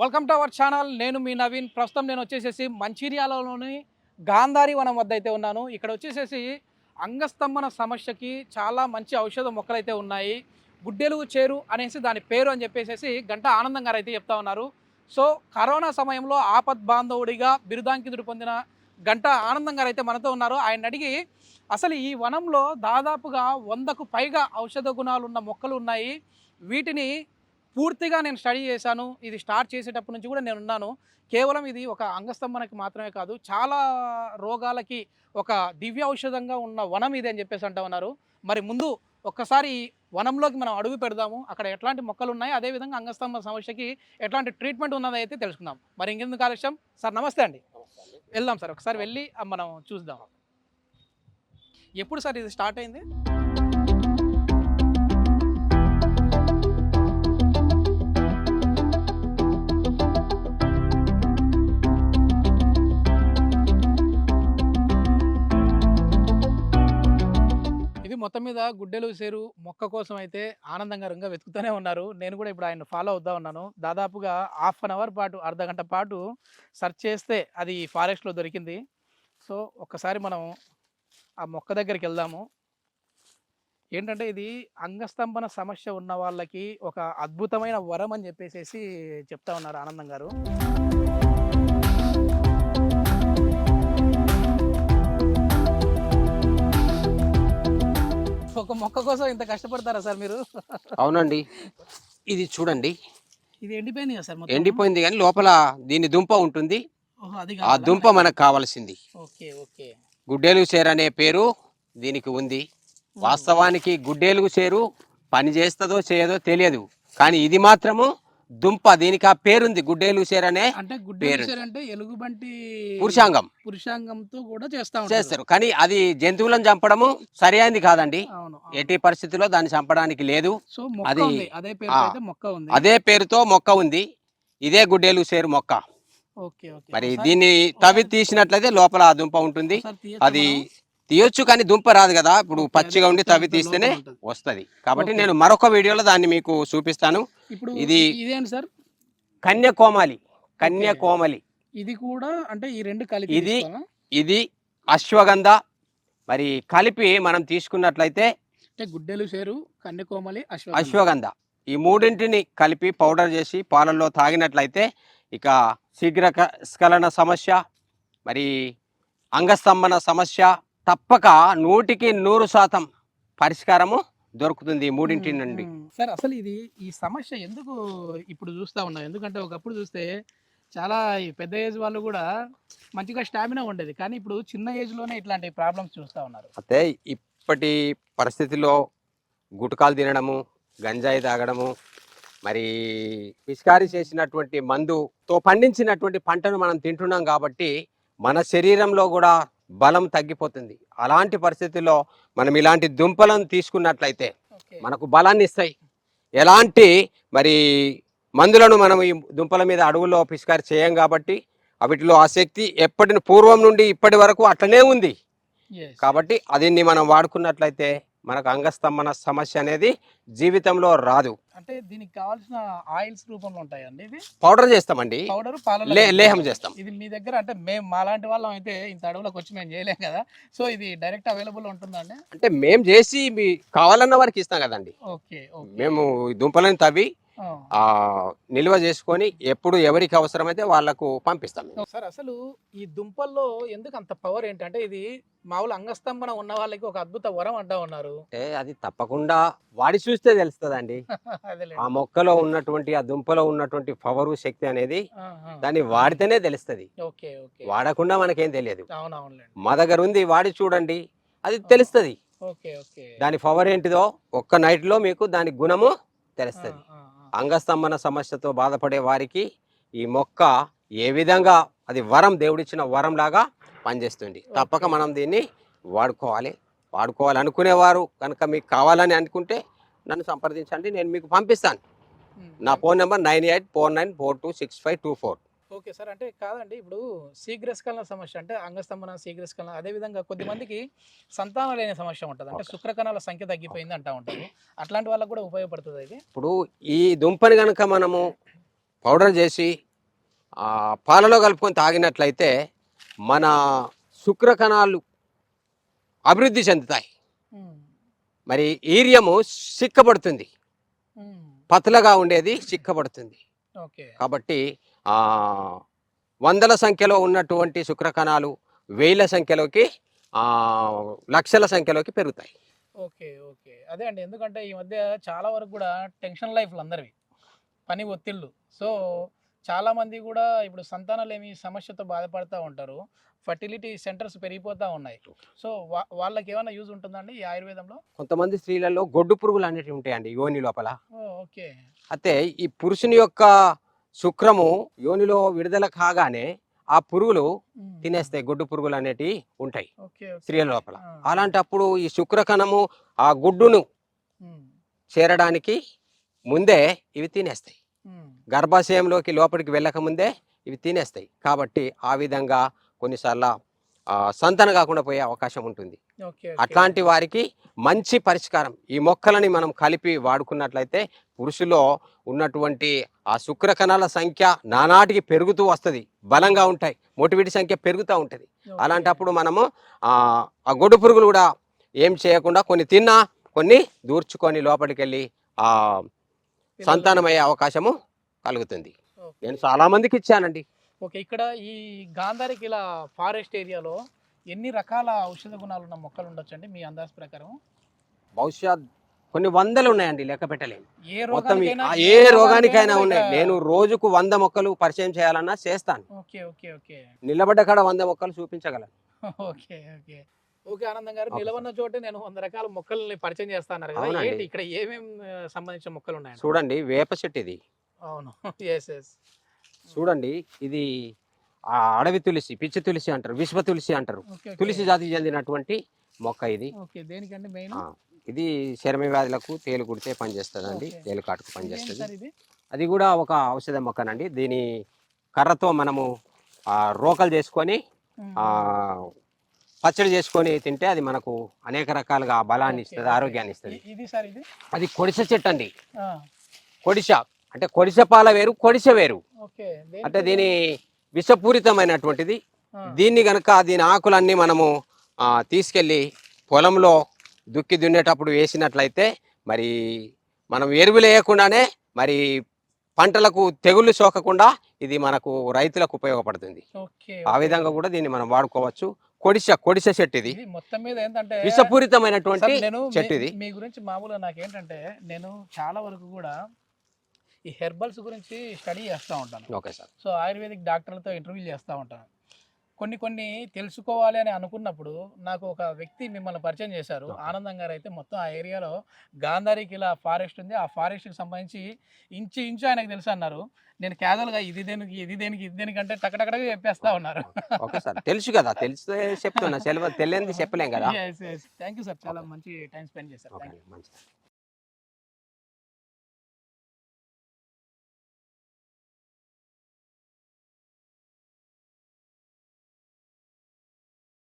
Welcome to our channel. నేను మీ నవీన్. ప్రస్తుతం నేను వచ్చేసేసి మంచిర్యాలలోని గాంధారి వనం వద్ద అయితే ఉన్నాను. ఇక్కడ వచ్చేసేసి అంగస్తంభన సమస్యకి చాలా మంచి ఔషధ మొక్కలు అయితే ఉన్నాయి. గుడ్డెలుగు చేరు అనేసి దాని పేరు అని చెప్పేసి గంట ఆనందం గారు అయితే చెప్తా ఉన్నారు. సో కరోనా సమయంలో ఆపద్ బాంధవుడిగా బిరుదాంకితుడు పొందిన గంట ఆనందం గారు అయితే మనతో ఉన్నారు. ఆయన అడిగి అసలు ఈ వనంలో దాదాపుగా 100కు పైగా ఔషధ గుణాలు ఉన్న మొక్కలు ఉన్నాయి. వీటిని పూర్తిగా నేను స్టడీ చేశాను. ఇది స్టార్ట్ చేసేటప్పటి నుంచి కూడా నేను ఉన్నాను. కేవలం ఇది ఒక అంగస్తంభనకి మాత్రమే కాదు, చాలా రోగాలకి ఒక దివ్య ఔషధంగా ఉన్న వనం ఇది అని చెప్పేసి అంటూ ఉన్నారు. మరి ముందు ఒక్కసారి వనంలోకి మనం అడుగు పెడదాము. అక్కడ ఎట్లాంటి మొక్కలు ఉన్నాయి, అదేవిధంగా అంగస్తంభన సమస్యకి ఎట్లాంటి ట్రీట్మెంట్ ఉన్నది అయితే తెలుసుకుందాం. మరి ఇంకెందుకు ఆలస్యం, సార్ నమస్తే అండి. వెళ్దాం సార్, ఒకసారి వెళ్ళి మనం చూద్దాం. ఎప్పుడు సార్ ఇది స్టార్ట్ అయింది? మొత్తం మీద గుడ్డెలు సేరు మొక్క కోసం అయితే ఆనందంగా వెతుకుతూనే ఉన్నారు. నేను కూడా ఇప్పుడు ఆయన ఫాలో అవుతా ఉన్నాను. దాదాపుగా హాఫ్ అన్ అవర్ పాటు, అర్ధగంట పాటు సెర్చ్ చేస్తే అది ఫారెస్ట్లో దొరికింది. సో ఒక్కసారి మనం ఆ మొక్క దగ్గరికి వెళ్దాము. ఏంటంటే ఇది అంగస్తంభన సమస్య ఉన్న వాళ్ళకి ఒక అద్భుతమైన వరం అని చెప్పేసి చెప్తా ఉన్నారు ఆనందం గారు. ఒక మొక్క కోసం ఇంత కష్టపడతారా సార్ మీరు? అవునండి, ఇది చూడండి. ఇది ఎండిపోయింది కదా సార్? ఎండిపోయింది కానీ లోపల దీని దుంప ఉంటుంది. ఆ దుంప మనకు కావాల్సింది. గుడ్డేలుగు చేరు అనే పేరు దీనికి ఉంది. వాస్తవానికి గుడ్డేలుగు చేరు పని చేస్తుందో చేయదో తెలియదు, కానీ ఇది మాత్రము దుంప, దీనికి ఆ పేరుంది గుడ్డేలుగు చేరు అనే పేరు. అంటే ఎలుగుబంటి పురుషాంగంతో కూడా చేస్తారు, కానీ అది జంతువులను చంపడము సరి అయింది కాదండి. ఎట్టి పరిస్థితిలో దాన్ని చంపడానికి లేదు. అది అదే పేరుతో మొక్క ఉంది. ఇదే గుడ్డేలుగు చేరు మొక్క. మరి దీన్ని తవ్వి తీసినట్లయితే లోపల ఆ దుంప ఉంటుంది. అది తీయొచ్చు కానీ దుంప రాదు కదా, ఇప్పుడు పచ్చిగా ఉండి తవ్వి తీస్తేనే వస్తుంది. కాబట్టి నేను మరొక వీడియోలో దాన్ని మీకు చూపిస్తాను. ఇది సార్ కన్యాకోమలి. ఇది కూడా అంటే ఈ రెండు కలిపి ఇది అశ్వగంధ. మరి కలిపి మనం తీసుకున్నట్లయితే గుడ్డెలు చేరు, కన్యాకోమలి, అశ్వగంధ ఈ మూడింటిని కలిపి పౌడర్ చేసి పాలల్లో తాగినట్లయితే ఇక శీఘ్రస్ఖలన సమస్య, మరి అంగస్తంభన సమస్య తప్పక 100% పరిష్కారము దొరుకుతుంది ఈ మూడింటి నుండి. సార్ అసలు ఇది ఈ సమస్య ఎందుకు ఇప్పుడు చూస్తూ ఉన్నాం? ఎందుకంటే ఒకప్పుడు చూస్తే చాలా పెద్ద ఏజ్ వాళ్ళు కూడా మంచిగా స్టామినా ఉండేది, కానీ ఇప్పుడు చిన్న ఏజ్లోనే ఇట్లాంటి ప్రాబ్లమ్స్ చూస్తూ ఉన్నారు. అయితే ఇప్పటి పరిస్థితుల్లో గుటకాలు తినడము, గంజాయి తాగడము, మరి పిచికారీ చేసినటువంటి మందుతో పండించినటువంటి పంటను మనం తింటున్నాం కాబట్టి మన శరీరంలో కూడా బలం తగ్గిపోతుంది. అలాంటి పరిస్థితుల్లో మనం ఇలాంటి దుంపలను తీసుకున్నట్లయితే మనకు బలాన్ని ఇస్తాయి. ఎలాంటి మరి మందులను మనం ఈ దుంపల మీద అడవుల్లో పిచికారి చేయం కాబట్టి వీటిలో ఆ శక్తి ఎప్పటి పూర్వం నుండి ఇప్పటి వరకు అట్లనే ఉంది. కాబట్టి దీన్ని మనం వాడుకున్నట్లయితే మనకు అంగస్తంభన సమస్య అనేది జీవితంలో రాదు. అంటే దీనికి కావాల్సిన ఆయిల్స్ రూపంలో ఉంటాయండి? ఇది పౌడర్ చేస్తామండి, లేహం చేస్తాం. ఇది మీ దగ్గర అంటే మేము మాలాంటి వాళ్ళం అయితే ఇంత అడవులకు వచ్చి మేము చేయలేం కదా, సో ఇది డైరెక్ట్ అవైలబుల్ ఉంటుందండి? అంటే మేము చేసి కావాలన్న వారికి ఇస్తాం కదండి. మేము దుంపలను తవ్వి నిల్వ చేసుకొని ఎప్పుడు ఎవరికి అవసరమైతే వాళ్ళకు పంపిస్తాం. సార్ అసలు ఈ దుంపల్లో ఎందుకు అంత పవర్ ఏంటంటే ఇది మామూలు అంగస్తంభన ఉన్న వాళ్ళకి ఒక అద్భుత వరం అంటా ఉన్నారు. అది తప్పకుండా వాడి చూస్తే తెలుస్తుందండి. ఆ మొక్కలో ఉన్నటువంటి ఆ దుంపలో ఉన్నటువంటి పవరు శక్తి అనేది దాన్ని వాడితేనే తెలుస్తుంది. వాడకుండా మనకేం తెలియదు. మా దగ్గర ఉంది, వాడి చూడండి, అది తెలుస్తుంది. దాని పవర్ ఏంటిదో ఒక్క నైట్ లో మీకు దాని గుణము తెలుస్తుంది. అంగస్తంభన సమస్యతో బాధపడే వారికి ఈ మొక్క ఏ విధంగా అది వరం, దేవుడిచ్చిన వరం లాగా పనిచేస్తుంది. తప్పక మనం దీన్ని వాడుకోవాలనుకునేవారు కనుక మీకు కావాలని అనుకుంటే నన్ను సంప్రదించండి, నేను మీకు పంపిస్తాను. నా ఫోన్ నెంబర్ 9849426524. Okay sir. అంటే కాదండి, ఇప్పుడు శీఘ్రస్ఖలన సమస్య అంటే అంగస్తంభన, శీఘ్రస్ఖలన, అదేవిధంగా కొద్దిమందికి సంతానం లేని సమస్య ఉంటుంది, అంటే శుక్రకణాల సంఖ్య తగ్గిపోయింది అంటూ ఉంటారు. అట్లాంటి వాళ్ళకు కూడా ఉపయోగపడుతుంది ఇది. ఇప్పుడు ఈ దుంపని కనుక మనము పౌడర్ చేసి పాలలో కలుపుకొని తాగినట్లయితే మన శుక్ర కణాలు అభివృద్ధి చెందుతాయి. మరి ఈర్యము సిక్కబడుతుంది, పతలగా ఉండేది చిక్కబడుతుంది. ఓకే. కాబట్టి వందల సంఖ్యలో ఉన్నటువంటి శుక్ర కణాలు వేల సంఖ్యలోకి లక్షల సంఖ్యలోకి పెరుగుతాయి. ఓకే. ఓకే. అదే అండి. ఎందుకంటే ఈ మధ్య చాలా వరకు కూడా టెన్షన్ లైఫ్లు అందరివి, పని ఒత్తిళ్ళు. సో చాలామంది కూడా ఇప్పుడు సంతానలేమి సమస్యతో బాధపడుతూ ఉంటారు. ఫర్టిలిటీ సెంటర్స్ పెరిగిపోతూ ఉన్నాయి. సో వాళ్ళకి ఏమైనా యూజ్ ఉంటుందండి ఈ ఆయుర్వేదంలో? కొంతమంది స్త్రీలలో గొడ్డు పురుగులు అనేవి ఉంటాయండి యోని లోపల. ఓకే. అయితే ఈ పురుషుని యొక్క శుక్రము యోనిలో విడుదల కాగానే ఆ పురుగులు తినేస్తాయి, గొడ్డు పురుగులు అనేటివి ఉంటాయి స్త్రీల లోపల. అలాంటప్పుడు ఈ శుక్రకణము ఆ గుడ్డును చేరడానికి ముందే ఇవి తినేస్తాయి, గర్భాశయంలోకి లోపలికి వెళ్ళక ముందే ఇవి తినేస్తాయి. కాబట్టి ఆ విధంగా కొన్నిసార్లు సంతానం కాకుండా పోయే అవకాశం ఉంటుంది. అట్లాంటి వారికి మంచి పరిష్కారం ఈ మొక్కలని మనం కలిపి వాడుకున్నట్లయితే పురుషులో ఉన్నటువంటి ఆ శుక్ర కణాల సంఖ్య నానాటికి పెరుగుతూ వస్తుంది, బలంగా ఉంటాయి, మోటివిటీ సంఖ్య పెరుగుతూ ఉంటుంది. అలాంటప్పుడు మనము ఆ గొడ్డు పురుగులు కూడా ఏం చేయకుండా కొన్ని తిన్నా కొన్ని దూర్చుకొని లోపలికి వెళ్ళి సంతానమయ్యే అవకాశము కలుగుతుంది. నేను చాలా మందికి ఇచ్చానండి. ఓకే. ఇక్కడ ఈ గాంధారికి ఇలా ఫారెస్ట్ ఏరియాలో ఎన్ని రకాల ఔషధ గుణాలు ఉన్న మొక్కలు ఉండొచ్చండి మీ అందాజు ప్రకారం? బహుశా కొన్ని వందలు ఉన్నాయండి, లెక్క పెట్టలేము. ఏ రోగానికైనా ఉన్నాయి. నేను రోజుకు 100 మొక్కలు పరిచయం చేయాలన్నా చేస్తాను. ఓకే. ఓకే. ఓకే. నిలబడ్డ కాడ 100 మొక్కలు చూపించగలను. ఓకే. ఓకే. ఓకే. ఆనందం గారు, నిలవన్న చోటే నేను 100 రకాల మొక్కల్ని పరిచయం చేస్తాను కదా. అవునండి. ఏంటి ఇక్కడ ఏమేమి సంబంధించిన మొక్కలు ఉన్నాయి? చూడండి, వేప చెట్టు ఇది. అవును. చూడండి, ఇది అడవి తులసి, పిచ్చి తులసి అంటారు, విశ్వ తులసి అంటారు. తులసి జాతికి చెందినటువంటి మొక్క ఇది. దేనికండి మెయిన్? ఇది చర్మ వ్యాధులకు తేలు కుడితే పనిచేస్తుందండి, తేలు కాటుకు పనిచేస్తుంది. అది కూడా ఒక ఔషధ మొక్కనండి. దీని కర్రతో మనము రోకలు చేసుకొని పచ్చడి చేసుకొని తింటే అది మనకు అనేక రకాలుగా బలాన్ని ఇస్తుంది, ఆరోగ్యాన్ని ఇస్తుంది. అది కొడిస చెట్టు అండి. కొడిస అంటే కొడిస పాల వేరు, కొడిస వేరు. అంటే దీని విషపూరితమైనటువంటిది. దీన్ని గనక దీని ఆకులన్నీ మనము తీసుకెళ్ళి పొలంలో దుక్కి దున్నేటప్పుడు వేసినట్లయితే మరి మనం ఎరువులు వేయకుండానే మరి పంటలకు తెగుళ్ళు సోకకుండా ఇది మనకు రైతులకు ఉపయోగపడుతుంది. ఆ విధంగా కూడా దీన్ని మనం వాడుకోవచ్చు. కొడిస చెట్టు ఇది. మొత్తం మీద ఏంటంటే విషపూరితమైనటువంటి చెట్టు ఇది. మీ గురించి మామూలుగా నాకేంటంటే నేను చాలా వరకు కూడా ఈ హెర్బల్స్ గురించి స్టడీ చేస్తూ ఉంటాను. Okay sir. సో ఆయుర్వేదిక్ డాక్టర్లతో ఇంటర్వ్యూలు చేస్తూ ఉంటాను. కొన్ని తెలుసుకోవాలి అని అనుకున్నప్పుడు నాకు ఒక వ్యక్తి మిమ్మల్ని పరిచయం చేశారు. ఆనందం గారు అయితే మొత్తం ఆ ఏరియాలో గాంధారికి ఇలా ఫారెస్ట్ ఉంది, ఆ ఫారెస్ట్కి సంబంధించి ఇంచు ఆయనకు తెలుసు అన్నారు. నేను క్యాజువల్గా ఇది దేనికి అంటే టకటకటగా చెప్పేస్తా ఉన్నారు. ఓకే సార్, తెలుసు కదా, తెలిస్తే చెప్తున్నా, తెలియదు చెప్పలేం కదా. థ్యాంక్ యూ సార్, చాలా మంచి టైం స్పెండ్ చేశారు.